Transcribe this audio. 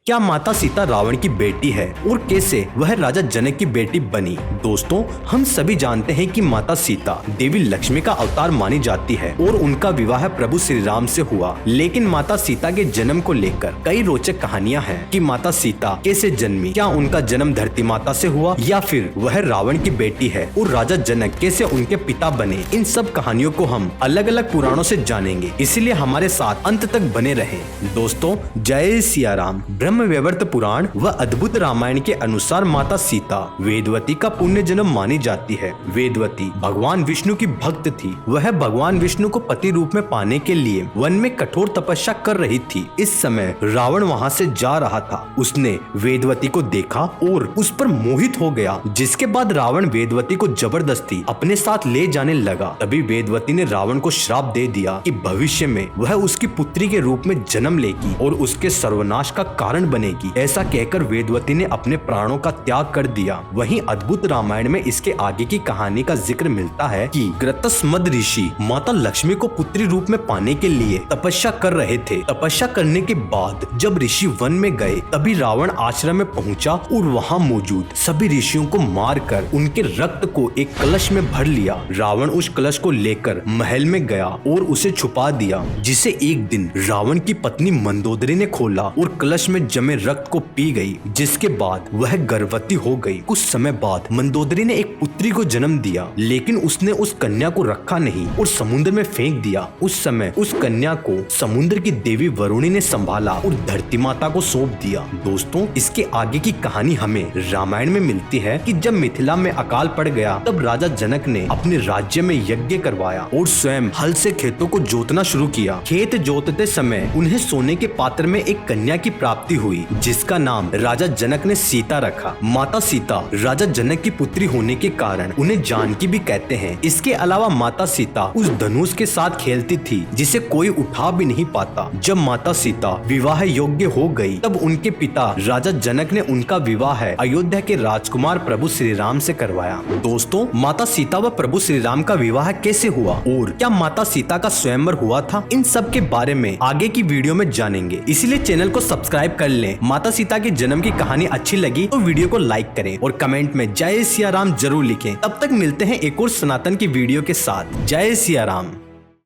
क्या माता सीता रावण की बेटी है और कैसे वह राजा जनक की बेटी बनी? दोस्तों, हम सभी जानते हैं कि माता सीता देवी लक्ष्मी का अवतार मानी जाती है और उनका विवाह प्रभु श्री राम से हुआ। लेकिन माता सीता के जन्म को लेकर कई रोचक कहानियां हैं कि माता सीता कैसे जन्मी, क्या उनका जन्म धरती माता से हुआ या फिर वह रावण की बेटी है और राजा जनक कैसे उनके पिता बने। इन सब कहानियों को हम अलग अलग पुराणों से जानेंगे, इसलिए हमारे साथ अंत तक बने रहें। दोस्तों, जय सिया राम। ब्रह्मवैवर्त पुराण व अद्भुत रामायण के अनुसार माता सीता वेदवती का पुण्य जन्म मानी जाती है। वेदवती भगवान विष्णु की भक्त थी। वह भगवान विष्णु को पति रूप में पाने के लिए वन में कठोर तपस्या कर रही थी। इस समय रावण वहाँ से जा रहा था। उसने वेदवती को देखा और उस पर मोहित हो गया, जिसके बाद रावण वेदवती को जबरदस्ती अपने साथ ले जाने लगा। तभी वेदवती ने रावण को श्राप दे दिया कि भविष्य में वह उसकी पुत्री के रूप में जन्म लेगी और उसके सर्वनाश का कारण बनेगी। ऐसा कहकर वेदवती ने अपने प्राणों का त्याग कर दिया। वहीं अद्भुत रामायण में इसके आगे की कहानी का जिक्र मिलता है कि ग्रतस्मद ऋषि माता लक्ष्मी को पुत्री रूप में पाने के लिए तपस्या कर रहे थे। तपस्या करने के बाद जब ऋषि वन में गए, तभी रावण आश्रम में पहुंचा और वहां मौजूद सभी ऋषियों को मारकर उनके रक्त को एक कलश में भर लिया। रावण उस कलश को लेकर महल में गया और उसे छुपा दिया, जिसे एक दिन रावण की पत्नी मंदोदरी ने खोला और कलश में जमे रक्त को पी गई, जिसके बाद वह गर्भवती हो गई। कुछ समय बाद मंदोदरी ने एक पुत्री को जन्म दिया, लेकिन उसने उस कन्या को रखा नहीं और समुद्र में फेंक दिया। उस समय उस कन्या को समुद्र की देवी वरुणी ने संभाला और धरती माता को सौंप दिया। दोस्तों, इसके आगे की कहानी हमें रामायण में मिलती है कि जब मिथिला में अकाल पड़ गया, तब राजा जनक ने अपने राज्य में यज्ञ करवाया और स्वयं हल से खेतों को जोतना शुरू किया। खेत जोतते समय उन्हें सोने के पात्र में एक कन्या की प्राप्ति हुई, जिसका नाम राजा जनक ने सीता रखा। माता सीता राजा जनक की पुत्री होने के कारण उन्हें जानकी भी कहते हैं। इसके अलावा माता सीता उस धनुष के साथ खेलती थी जिसे कोई उठा भी नहीं पाता। जब माता सीता विवाह योग्य हो गई, तब उनके पिता राजा जनक ने उनका विवाह अयोध्या के राजकुमार प्रभु श्री राम से करवाया। दोस्तों, माता सीता व प्रभु श्री राम का विवाह कैसे हुआ और क्या माता सीता का स्वयंवर हुआ था, इन सब के बारे में आगे की वीडियो में जानेंगे। इसलिए चैनल को सब्सक्राइब कर लें। माता सीता के जन्म की कहानी अच्छी लगी तो वीडियो को लाइक करें और कमेंट में जय सिया राम जरूर लिखें। तब तक मिलते हैं एक और सनातन की वीडियो के साथ। जय सिया राम।